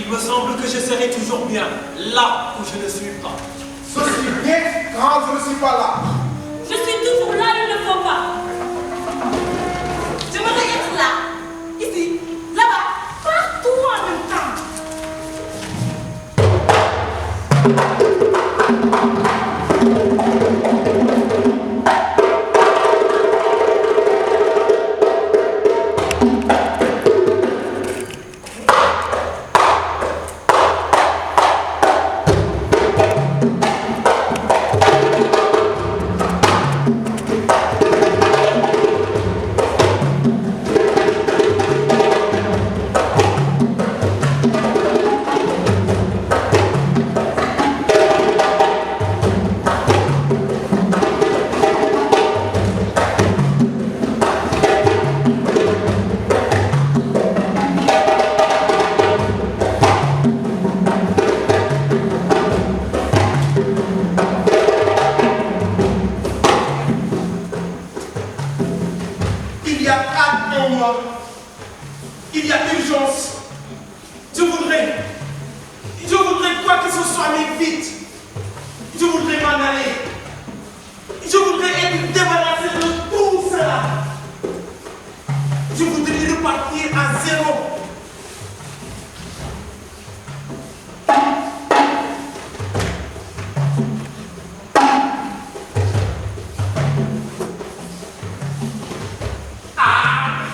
Il me semble que je serai toujours bien là où je ne suis pas. Je suis bien quand je ne suis pas là. Je suis toujours là, il ne faut pas. J'aimerais être là, ici, là-bas, partout en même temps. Il y a urgence. Je voudrais quoi que ce soit, mais vite. Je voudrais m'en aller. Je voudrais être débarrassé de tout cela. Je voudrais repartir à zéro.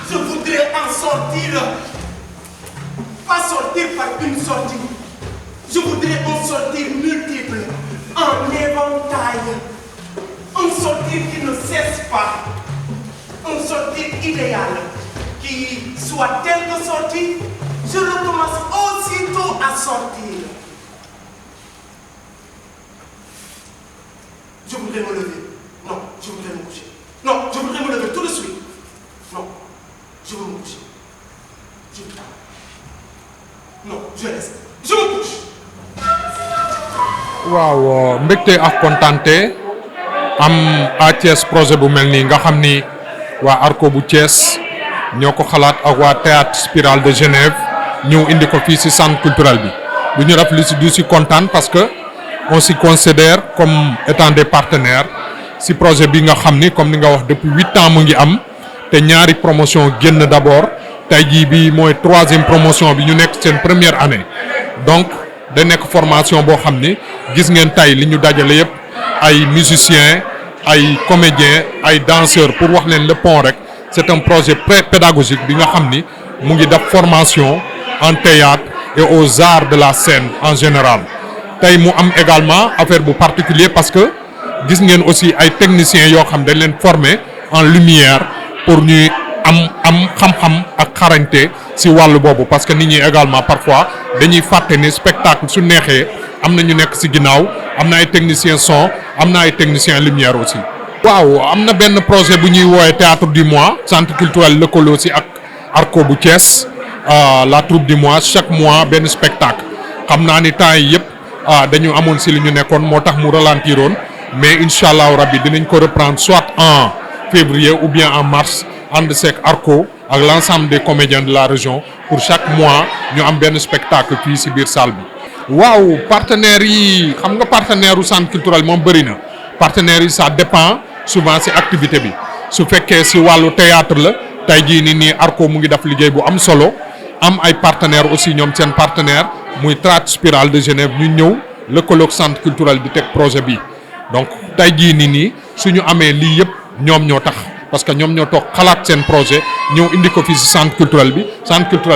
Je voudrais en sortir. Pas sortir par une sortie. Je voudrais en sortir multiple, en éventail. En sortir qui ne cesse pas. En sortir idéale, qui soit telle que sortie, je recommence aussitôt à sortir. Je voudrais me lever. Non, je voudrais me coucher. Non, je voudrais me lever tout de suite. Non, je veux me coucher. Non, je reste. Je me couche. waaw mbégte ak kontante am à Thiès projet bu mel nii nga xam ni waa ARCO bu Thiès ñoo ko xalaat ak waa théâtre Spirale de Genève ñëw indi ko fii ci centre culturel bi bu ñu rafetlu ci du ci kontaan parce que on s'y considère comme étant des partenaires ci projet bi nga xam ni comme ni nga wax depuis 8 ans mu ngi am te ñaari promotion génn d'abord tey jii bi mooy 3e promotion bi ñu nekk seen première année donc da nekk formation boo xam ni gis ngeen tey li ñu dajale yëpp ay musiciens ay comédiens ay danseurs pour wax leen le pont rek c'est un projet pédagogique bi nga xam ni mu ngi def formation en théâtre et aux arts de la scène en général tey mu am également affaire bu particulier parce que gis ngeen aussi ay techniciens yoo xam dañ leen former en lumière pour ñuy am xam-xam ak xarañte ci wàllu boobu parce que nit ñi également parfois dañuy fàtte ni spectacle su neexee am na ñu nekk ci ginnaaw am na ay techniciens son am na ay techniciens lumière aussi. waaw am na benn projet bu ñuy woowee théâtre du mois centre culturel lëkkaloo ci ak ARCO bu Thiès la troupe du mois chaque mois benn spectacle xam naa ni temps yi yëpp dañu amoon ci li ñu nekkoon moo tax mu ralentiroon mais incha allahu rabbi dinañ ko reprendre soit en février ou bien en mars. ànd seeg ARCO ak l'ensemble des comédiens de la région pour chaque mois ñu am benn spectacle fii ci biir salle bi. waaw partenaires yi xam nga partenaire u centre culturel moom bëri na partenaires yi ça dépend souvent ci activité bi su fekkee ci wàllu théâtre la tey jii nii ARCO mu ngi def liggéey bu am solo am ay partenaires aussi ñoom seen partenaire muy théâtre Spirale de Genève ñu ñëw lëkkaloog centre culturel bi teg projet bi donc tey jii nii suñu amee lii yëpp ñoom ñoo tax. parce que ñoom ñoo toog xalaat seen projet ñëw indi ko fii ci centre culturel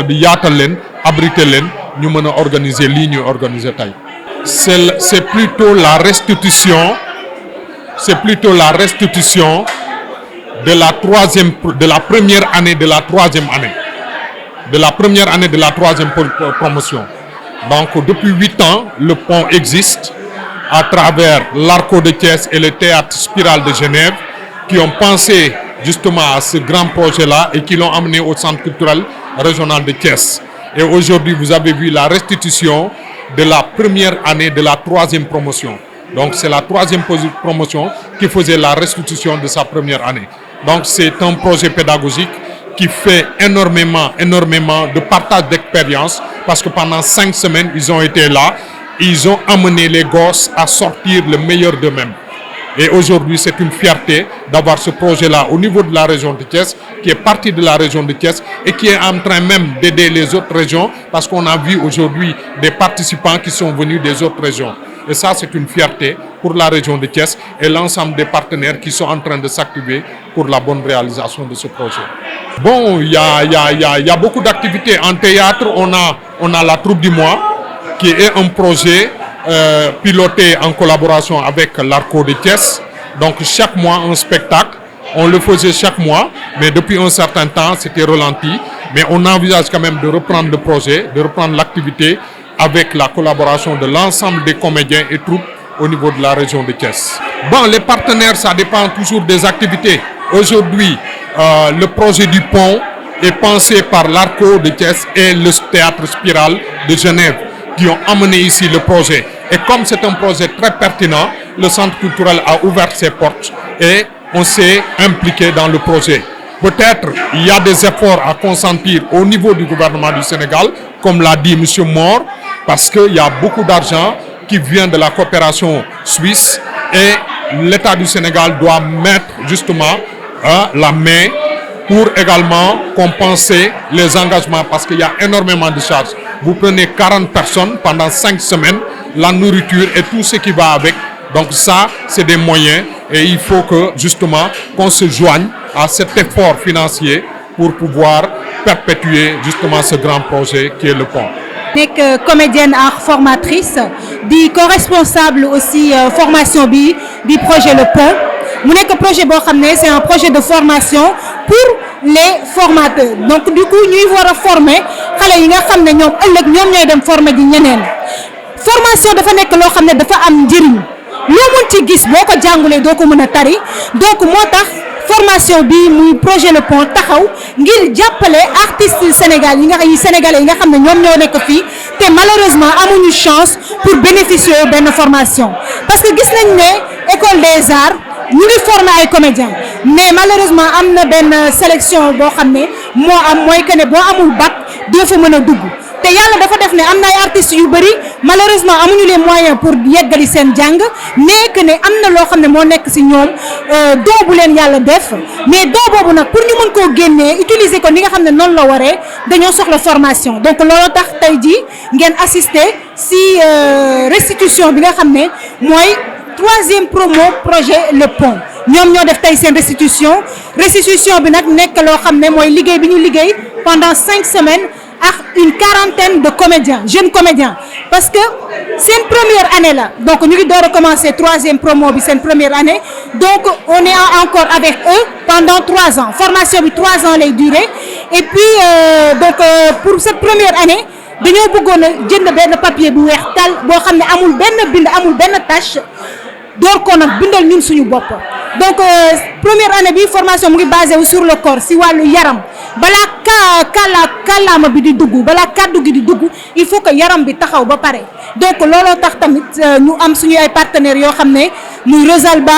bi yaatal leen abriter leen ñu mën a organiser lii ñuy organiser tey. c'est plutôt la restitution de la première année de la troisième année de la troisième promotion donc depuis 8 ans le pont existe à travers l'ARCO de Thiès et le théâtre Spirale de Genève qui ont pensé justement à ce grand projet-là et qui l'ont amené au centre culturel régional de Thiès. Et aujourd'hui, vous avez vu la restitution de la première année de la troisième promotion. Donc, c'est la troisième promotion qui faisait la restitution de sa première année. Donc, c'est un projet pédagogique qui fait énormément de partage d'expérience, parce que pendant 5 semaines, ils ont été là, ils ont amené les gosses à sortir le meilleur d'eux-mêmes. Et aujourd'hui, c'est une fierté d'avoir ce projet-là au niveau de la région de Thiès, qui est parti de la région de Thiès et qui est en train même d'aider les autres régions, parce qu'on a vu aujourd'hui des participants qui sont venus des autres régions. Et ça, c'est une fierté pour la région de Thiès et l'ensemble des partenaires qui sont en train de s'activer pour la bonne réalisation de ce projet. Bon, il y a beaucoup d'activités. En théâtre, on a la Troupe du Mois, qui est un projet piloté en collaboration avec l'Arco de Thiès. Donc chaque mois un spectacle, on le faisait chaque mois, mais depuis un certain temps c'était ralenti. Mais on envisage quand même de reprendre le projet, de reprendre l'activité avec la collaboration de l'ensemble des comédiens et troupes au niveau de la région de Thiès. Bon, les partenaires, ça dépend toujours des activités. Aujourd'hui, le projet du pont est pensé par l'Arco de Thiès et le Théâtre Spirale de Genève, qui ont amené ici le projet. Et comme c'est un projet très pertinent, le centre culturel a ouvert ses portes et on s'est impliqué dans le projet. Peut-être il y a des efforts à consentir au niveau du gouvernement du Sénégal, comme l'a dit M. Mor, parce qu'il y a beaucoup d'argent qui vient de la coopération suisse et l'État du Sénégal doit mettre justement la main pour également compenser les engagements, parce qu'il y a énormément de charges. Vous prenez 40 personnes pendant 5 semaines, la nourriture et tout ce qui va avec. Donc ça, c'est des moyens et il faut que justement qu'on se joigne à cet effort financier pour pouvoir perpétuer justement ce grand projet qui est le pont. nekk comédienne art formatrice di co-responsable aussi formation bi di projet Le Pont mu nekk projet boo xam ne c'est un projet de formation pour les formateurs donc du coup ñuy war a former xale yi nga xam ne ñoom ëllëg ñoom ñooy dem former ji ñeneen formation dafa nekk loo xam ne dafa am njëriñ loo mën ci gis boo ko jàngulee doo ko mën a tari donc moo tax formation bi muy projet Le Pont taxaw ngir jàppale artistes sénégalais yi nga xam ne ñoom ñoo nekk fii te malheureusement amuñu chance pour bénéficier benn formation parce que gis nañ ne école des arts ñu ngi former ay comédiens mais malheureusement am na benn sélection boo xam ne mooy que ne boo amul bac doo fa mën a dugg te yàlla dafa def ne am na ay artistes yu bëri malheureusement amuñu les moyens pour yeggali seen jàng mais que ne am na loo xam ne moo nekk ci ñoom doo bu leen yàlla def mais doo boobu nag pour ñu mën koo génnee utiliser ko ni nga xam ne noonu la waree dañoo soxla formation donc looloo tax tey jii ngeen assister ci restitution bi nga xam ne mooy 3e promo projet Le Pont ñoom ñoo def tey seen restitution bi nag nekk loo xam ne mooy liggéey bi ñu liggéey pendant 5 semaines ak une quarantaine de comédiens jeunes comédiens parce que c'est une première année là donc ñu ngi door a commencer 3e promo bi seen première année donc on est encore avec eux pendant 3 ans formation bi 3 ans lay durer et puis pour cette première année dañoo bëggoon a jënd benn papier bu weex tal boo xam ne amul benn bind amul benn tâche door ko nag bindal ñun suñu bopp donc première année bi formation mu ngi basé wu sur le corps si wàllu yaram balaa kàllaama bi di dugg balaa kàddu gi di dugg il faut que yaram bi taxaw ba pare donc looloo tax tamit ñu am suñu ay partenaires yoo xam ne muy Rosalba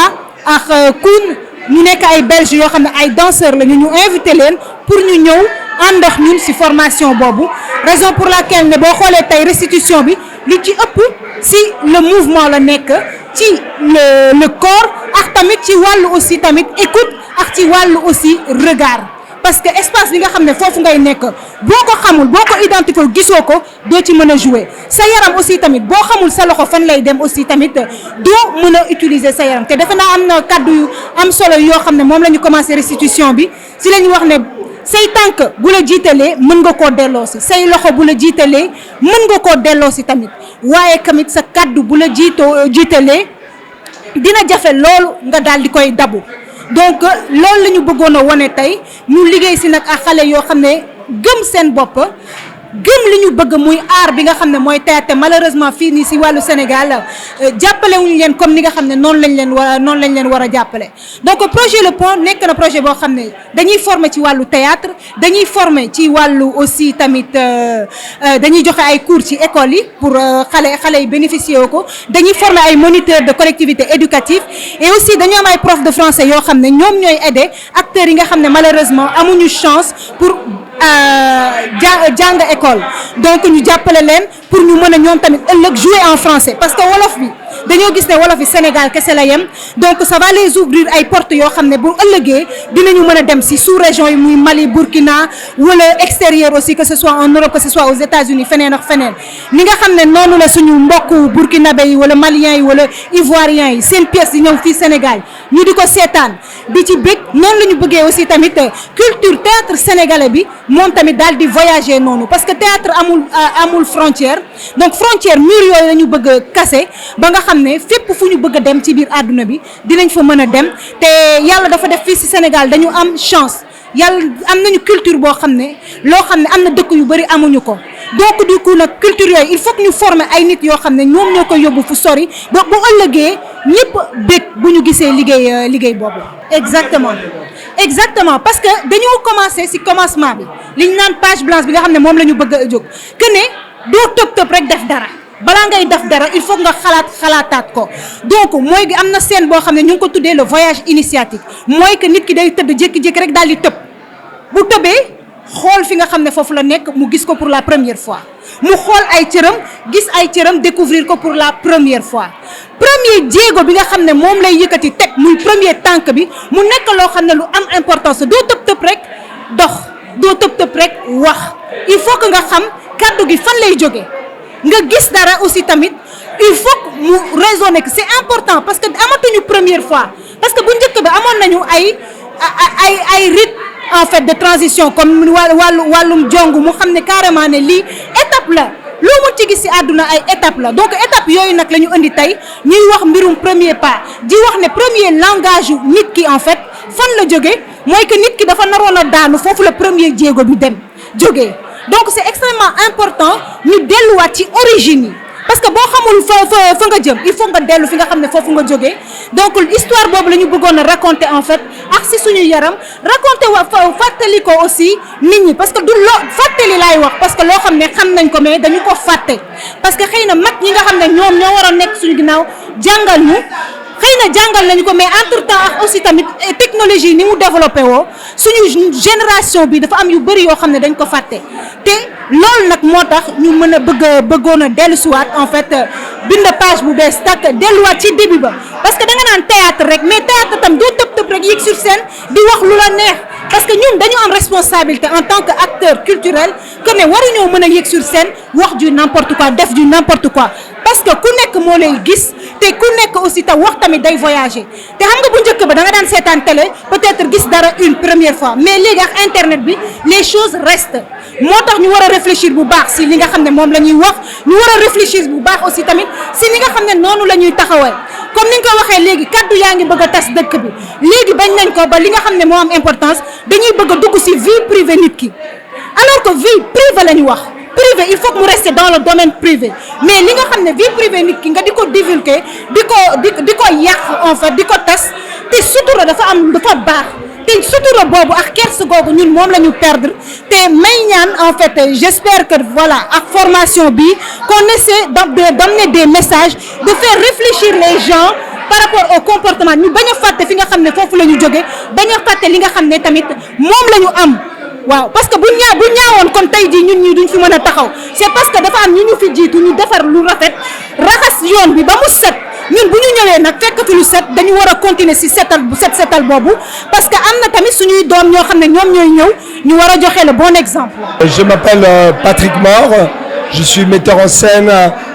ak Koun ñu nekk ay belges yoo xam ne ay danseurs la ñu invité leen pour ñu ñëw ànd ak ñun ci formation boobu raison pour laquelle ne boo xoolee tey restitution bi lu ci ëpp ci le mouvement la nekk ci le corps ak tamit ci wàllu aussi tamit écoute ak ci wàllu aussi regard parce que espace bi nga xam ne foofu ngay nekk boo ko xamul boo ko identifié gisoo ko doo ci mën a jouer sa yaram aussi tamit boo xamul sa loxo fan lay dem aussi tamit doo mën a utiliser sa yaram te defe naa am na kàddu yu am solo yoo xam ne moom la ñu commencé restitution bi si la ñu wax ne say tànk bu la jiitalee mën nga koo delloosi say loxo bu la jiitalee mën nga koo delloosi tamit waaye tamit sa kàddu bu la jiitalee dina jafe loolu nga daal di koy dabu donc loolu la ñu bëggoon a wane tey ñu liggéey si nag ak xale yoo xam ne gëm seen bopp gëm li ñu bëgg muy art bi nga xam ne mooy théâtre malheureusement fii nii si wàllu Sénégal jàppale wuñu leen comme ni nga xam ne noonu lañ leen war a jàppale donc projet Le Pont nekk na projet boo xam ne dañuy former ci wàllu théâtre dañuy former ci wàllu aussi tamit dañuy joxe ay cours ci école yi pour xale yi bénéficier ko dañuy former ay moniteurs de collectivité éducative et aussi dañu am ay profs de français yoo xam ne ñoom ñooy aider acteurs yi nga xam ne malheureusement amuñu chance pour jàng école donc ñu jàppale leen pour ñu mën a ñoom tamit ëllëg jouer en français parce que wolof bi dañoo gis ne wolof yi Sénégal kese la yem donc ça va les ouvrir ay portes yoo xam ne bu ëllëgee dinañu mën a dem si sous-région yi muy Mali Burkina wala extérieur aussi que ce soit en Europe que ce soit aux États-Unis feneen ak feneen ni nga xam ne noonu la suñu mbokku burkinabé yi wala maliens yi wala ivoiriens yi seen pièces yi ñëw fii Sénégal ñu di ko seetaan di ci bëgg noonu la ñu bëggee aussi tamit culture théâtre sénégalais bi moom tamit daal di voyager noonu parce que théâtre amul frontière donc frontière mur yooyu la ñu bëgg a casser ba nga xam ne fépp fu ñu bëgg a dem ci biir àdduna bi dinañ fa mën a dem te yàlla dafa def fii ci Sénégal dañu am chance yàlla am nañu culture boo xam ne loo xam ne am na dëkk yu bari amuñu ko donc du coup nag culture yooyu il faut que ñu former ay nit yoo xam ne ñoom ñoo koy yóbbu fu sori ba bu ëllëgee ñëpp bëgg bu ñu gisee liggéey boobu. exactement parce que dañoo commencé ci commencement bi li ñu naan page blanche bi nga xam ne moom la ñu bëgg a jóg que ne doo tëb rek def dara. balaa ngay def dara il faut nga xalaataat ko donc mooy am na scène boo xam ne ñu ngi ko tuddee le voyage initiatique mooy que nit ki day tëdd jékki-jékki rek daal di tëb bu tëbee xool fi nga xam ne foofu la nekk mu gis ko pour la première fois mu xool ay cëram gis ay cëram découvrir ko pour la première fois premier jéego bi nga xam ne moom lay yëkkati teg muy premier tànk bi mu nekk loo xam ne lu am importance doo tëb rek dox doo tëb rek wax il faut que nga xam kàddu gi fan lay jógee nga gis dara aussi tamit il faut que mu raisonner que c'est important parce que amatuñu première fois parce que bu njëkk bi amoon nañu ay rythme en fait de transition comme wàllum jong mu xam ne carrément ne lii étape la loo mu ci gis ci àdduna ay étape la donc étape yooyu nag la ñu indi tey ñuy wax mbirum premier pas di wax ne premier langage yu nit ki en fait fan la jógee mooy que nit ki dafa naroon a daanu foofu la premier jéego bi dem jógee donc c'est extrêmement important ñu delluwaat ci origine yi parce que boo xamul fa nga jëm il faut nga dellu fi nga xam ne foofu nga jógee donc histoire boobu la ñu bëggoon a raconter en fait ak si suñu yaram raconter fàttali ko aussi nit ñi parce que du loo fàttali laay wax parce que loo xam ne xam nañ ko mais dañu ko fàtte parce que xëy na mag ñi nga xam ne ñoom ñoo war a nekk suñu ginnaaw jàngal ñu xëy na jàngal nañu ko mais entre temps ak aussi tamit technologie ni mu développé woo suñu génération bi dafa am yu bëri yoo xam ne dañ ko fàtte te loolu nag moo tax ñu mën a bëggoon a dellusiwaat en fait bind page bu bees tàkk delluwaat ci début ba parce que da nga naan théâtre rek mais théâtre tam doo tëb rek yéeg sur scène di wax lu la neex parce que ñun dañu am responsabilité en tant que acteur culturel que ne waruñoo mën a yéeg sur scène wax du n'importe quoi def du n'importe quoi parce que ku nekk moo lay gis te ku nekk aussi te wax tamit day voyager te xam nga bu njëkk ba da nga daan seetaan télé peut-être gis dara une première fois mais léegi ak internet bi les choses restent moo tax ñu war a réfléchir bu baax si li nga xam ne moom la ñuy wax ñu war a réfléchir bu baax aussi tamit si li nga xam ne noonu la ñuy taxawal comme ni nga ko waxee léegi kaddu yaa ngi bëgg a tas dëkk bi léegi bañ nañ ko ba li nga xam ne moo am importance dañuy bëgg a dugg si vie privée nit ki alors que vie privée la ñu wax privé il faut que mu rester dans le domaine privé mais li nga xam ne vie privée nit ki nga di ko divulguer di ko yàq en fait di ko tas te sutura dafa baax te sutura boobu ak kersa googu ñun moom la ñu perdre te may ñaan en fait j'espère que voilà ak formation bi qu'on essaie d'amener des messages de faire réfléchir les gens par rapport au comportement ñu bañ a fàtte fi nga xam ne foofu la ñu jógee bañ a fàtte li nga xam ne tamit moom la ñu am waaw parce que bu ñaawoon kon tey jii ñun ñii duñ fi mën a taxaw c'est parce que dafa am ñu fi jiitu ñu defar lu rafet raxas yoon bi ba mu set ñun bu ñu ñëwee nag fekk fi lu set dañu war a continuer ci setal boobu parce que am na tamit suñuy doom ñoo xam ne ñoom ñooy ñëw ñu war a joxe le bon exemple. Je m'appelle Patrick Mort, je suis metteur en scène,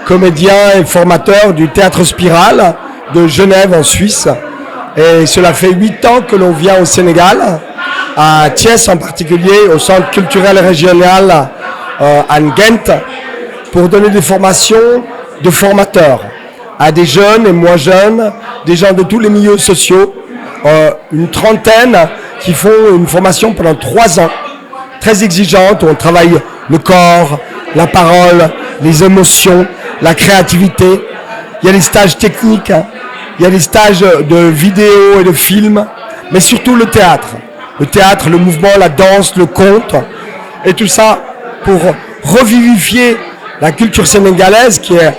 comédien et formateur du Théâtre Spirale de Genève en Suisse et cela fait 8 ans que l'on vient au Sénégal, à Thiès en particulier, au centre culturel régional à Ghent, pour donner des formations de formateurs à des jeunes et moins jeunes, des gens de tous les milieux sociaux, une trentaine qui font une formation pendant 3 ans, très exigeante, où on travaille le corps, la parole, les émotions, la créativité. Il y a des stages techniques, il y a des stages de vidéo et de films, mais surtout le théâtre. Le théâtre, le mouvement, la danse, le conte, et tout ça pour revivifier la culture sénégalaise qui est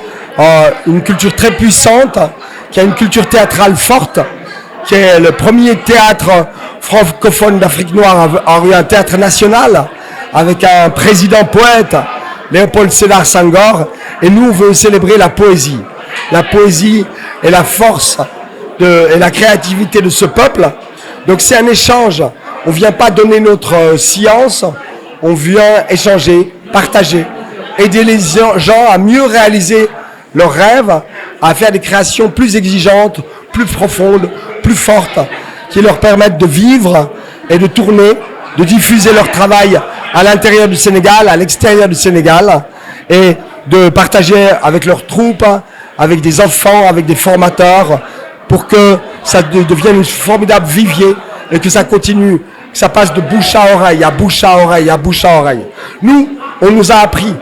une culture très puissante, qui a une culture théâtrale forte, qui est le premier théâtre francophone d'Afrique noire à eu un théâtre national, avec un président poète, Léopold Sédar Senghor, et nous on veut célébrer la poésie et la force et la créativité de ce peuple. Donc c'est un échange, on ne vient pas donner notre science, on vient échanger, partager, aider les gens à mieux réaliser leurs rêves, à faire des créations plus exigeantes, plus profondes, plus fortes, qui leur permettent de vivre et de tourner, de diffuser leur travail à l'intérieur du Sénégal, à l'extérieur du Sénégal, et de partager avec leurs troupes, avec des enfants, avec des formateurs, pour que ça devienne une formidable vivier et que ça continue, que ça passe de bouche à oreille, à bouche à oreille, à bouche à oreille. Nous, on nous a appris,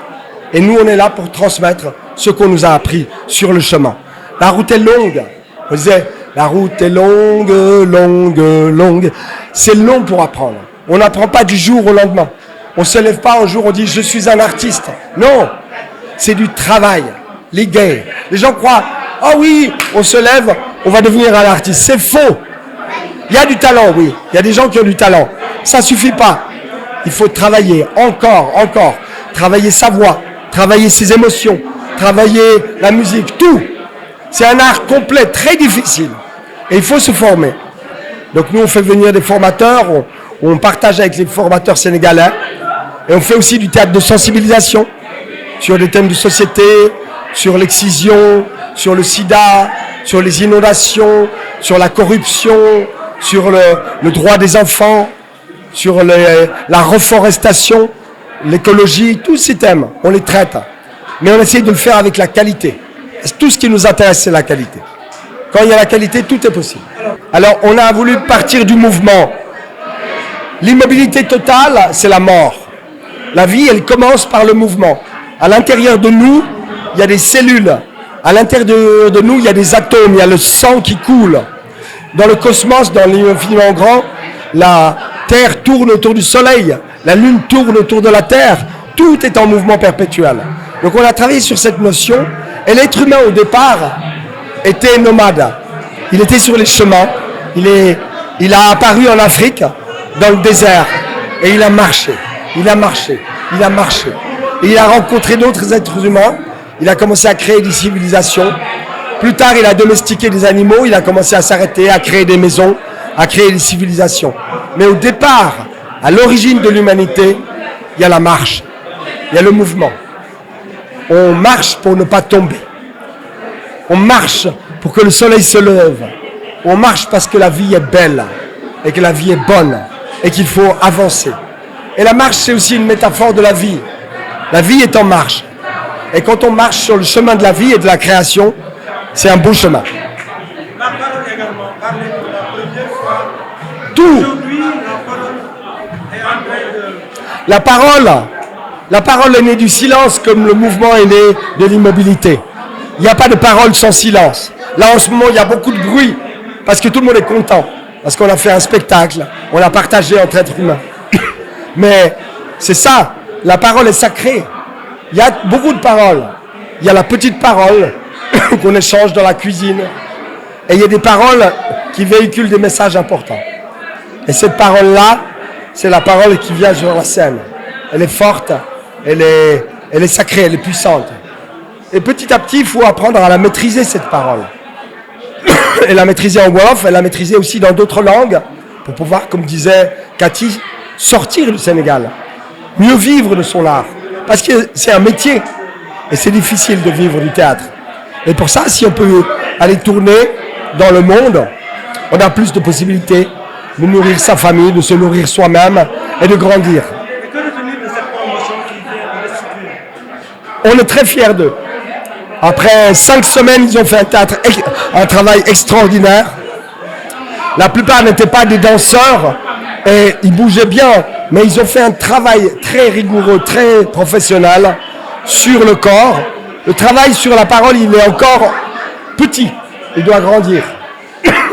et nous, on est là pour transmettre ce qu'on nous a appris sur le chemin. La route est longue. On disait, la route est longue, longue, longue. C'est long pour apprendre. On n'apprend pas du jour au lendemain. On ne se lève pas un jour, on dit, je suis un artiste. Non, c'est du travail. Les gays. Les gens croient, oh oui, on se lève, on va devenir un artiste. C'est faux. Il y a du talent, oui. Il y a des gens qui ont du talent. Ça ne suffit pas. Il faut travailler encore. Travailler sa voix, travailler ses émotions, travailler la musique, tout. C'est un art complet, très difficile. Et il faut se former. Donc nous, on fait venir des formateurs, on partage avec les formateurs sénégalais. Et on fait aussi du théâtre de sensibilisation sur des thèmes de société, sur l'excision, sur le sida, sur les inondations, sur la corruption, sur le droit des enfants, sur la reforestation, l'écologie, tous ces thèmes, on les traite. Mais on essaie de le faire avec la qualité. Tout ce qui nous intéresse, c'est la qualité. Quand il y a la qualité, tout est possible. Alors, on a voulu partir du mouvement. L'immobilité totale, c'est la mort. La vie, elle commence par le mouvement. À l'intérieur de nous, il y a des cellules. À l'intérieur de nous, il y a des atomes, il y a le sang qui coule. Dans le cosmos, dans l'infiniment grand, la Terre tourne autour du Soleil, la Lune tourne autour de la Terre. Tout est en mouvement perpétuel. Donc on a travaillé sur cette notion. Et l'être humain, au départ, était nomade. Il était sur les chemins. Il a apparu en Afrique, dans le désert. Et il a marché. Il a marché. Il a marché. Et il a rencontré d'autres êtres humains. Il a commencé à créer des civilisations. Plus tard, il a domestiqué des animaux. Il a commencé à s'arrêter, à créer des maisons, à créer des civilisations. Mais au départ, à l'origine de l'humanité, il y a la marche. Il y a le mouvement. On marche pour ne pas tomber. On marche pour que le soleil se lève. On marche parce que la vie est belle et que la vie est bonne et qu'il faut avancer. Et la marche, c'est aussi une métaphore de la vie. La vie est en marche. Et quand on marche sur le chemin de la vie et de la création, c'est un beau chemin. La parole également, parlez de la première fois. Tout. Aujourd'hui, la parole est en train de... La parole est née du silence comme le mouvement est né de l'immobilité. Il n'y a pas de parole sans silence. Là, en ce moment, il y a beaucoup de bruit parce que tout le monde est content. Parce qu'on a fait un spectacle, on a partagé entre êtres humains. Mais c'est ça, la parole est sacrée. Il y a beaucoup de paroles. Il y a la petite parole qu'on échange dans la cuisine. Et il y a des paroles qui véhiculent des messages importants. Et cette parole-là, c'est la parole qui vient sur la scène. Elle est forte, elle est sacrée, elle est puissante. Et petit à petit, il faut apprendre à la maîtriser, cette parole. Et la maîtriser en wolof, et la maîtriser aussi dans d'autres langues, pour pouvoir, comme disait Cathy, sortir du Sénégal, mieux vivre de son art. Parce que c'est un métier, et c'est difficile de vivre du théâtre. Et pour ça, si on peut aller tourner dans le monde, on a plus de possibilités de nourrir sa famille, de se nourrir soi-même et de grandir. Et que retenir de cette promotion qui vient de restituer? On est très fiers d'eux. Après 5 semaines, ils ont fait un travail extraordinaire. La plupart n'étaient pas des danseurs, Et ils bougeaient bien, mais ils ont fait un travail très rigoureux, très professionnel sur le corps. Le travail sur la parole, il est encore petit, il doit grandir.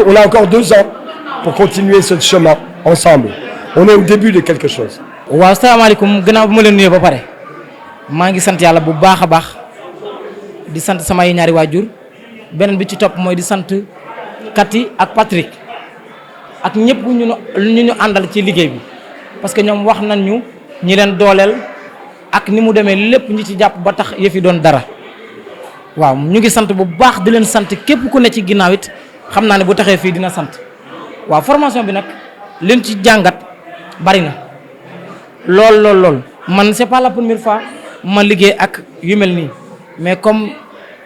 On a encore 2 ans pour continuer ce chemin ensemble. On est au début de quelque chose. waaw salaamaaleykum gannaaw bu ma leen nuyoo ba pare maa ngi sant yàlla bu baax a baax di sant samay ñaari waajur beneen bi ci topp mooy di sant Kati ak Patrick ak ñëpp ñu àndal ci liggéey bi parce que ñoom wax nañ ñu ñi leen dooleel ak ni mu demee lépp ñi ci jàpp ba tax yëf yi doon dara waaw ñu ngi sant bu baax di leen sant képp ku ne ci ginnaaw it xam naa ne bu taxee fii dina sant waaw formation bi nag leen ci jàngat bari na lool man c'est pas la première fois ma liggéey ak yu mel nii mais comme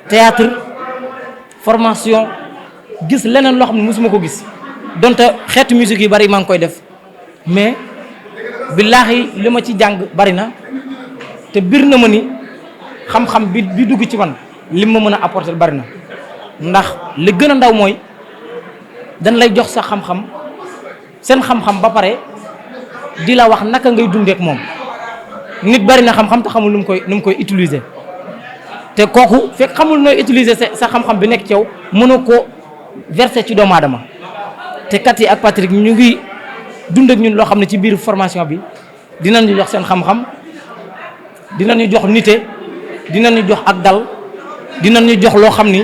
théâtre formation gis leneen loo xam ne mosuma ko gis donte xeetu musique yu bari maa ngi koy def mais billaahi li ma ci jàng bari na te bir na ma ni xam-xam bi dugg ci man li ma mën a apporter bari na ndax li gën a ndaw mooy dañ lay jox sa xam-xam seen xam-xam ba pare di la wax naka ngay dundee ak moom nit bari na xam-xam te xamul nu mu koy utiliser te kooku fekk xamul nooy utiliser sa xam-xam bi nekk ci yow mënoo ko verser ci doomu aadama te Kati ak Patrick ñu ngi dund ak ñun loo xam ne ci biir formation bi dinañu jox seen xam-xam dinañu jox nite dinañu jox ak dal dinañu jox loo xam ni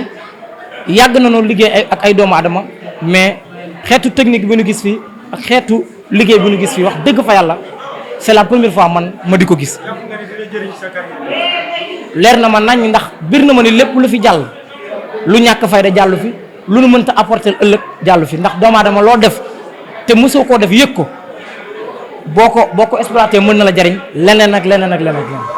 yàgg nañoo liggéey ak ay doomu aadama mais xeetu technique bi ñu gis fii ak xeetu liggéey bi ñu gis fii wax dëgg fa yàlla c'est la première fois man ma di ko gis leer na ma nañ ndax bir na ma ni lépp lu fi jàll lu ñàkk fayda jàllu fi lu nu mënta apporter ëllëg jàllu fi ndax doomu aadama loo def te mosoo koo def yëg ko boo ko exploité mën na la jariñ leneen ak leneen ak leneen ak leneen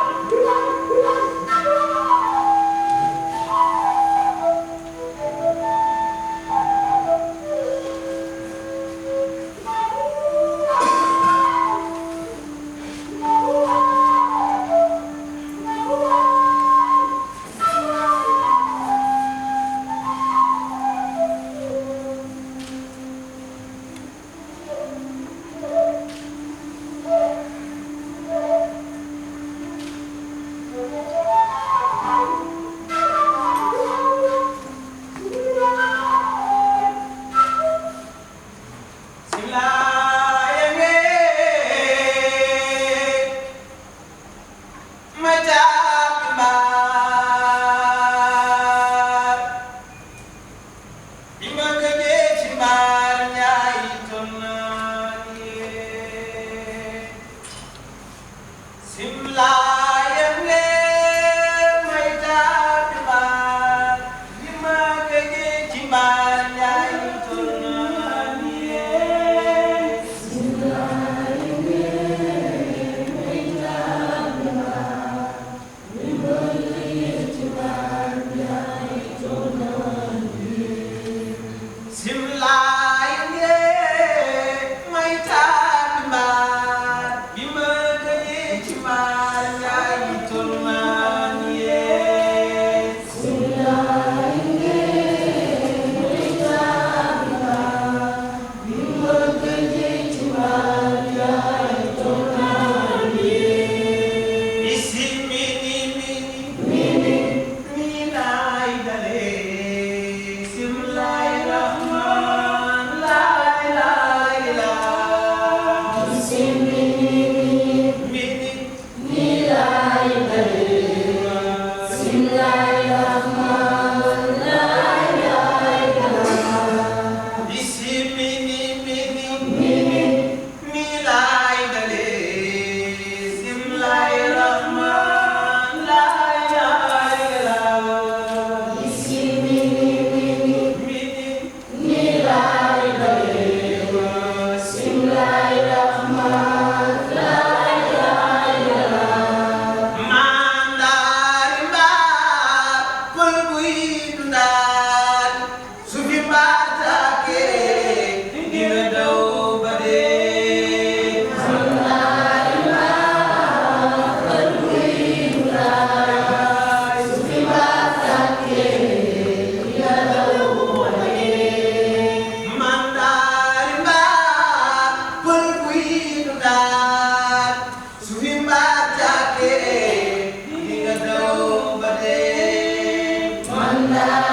la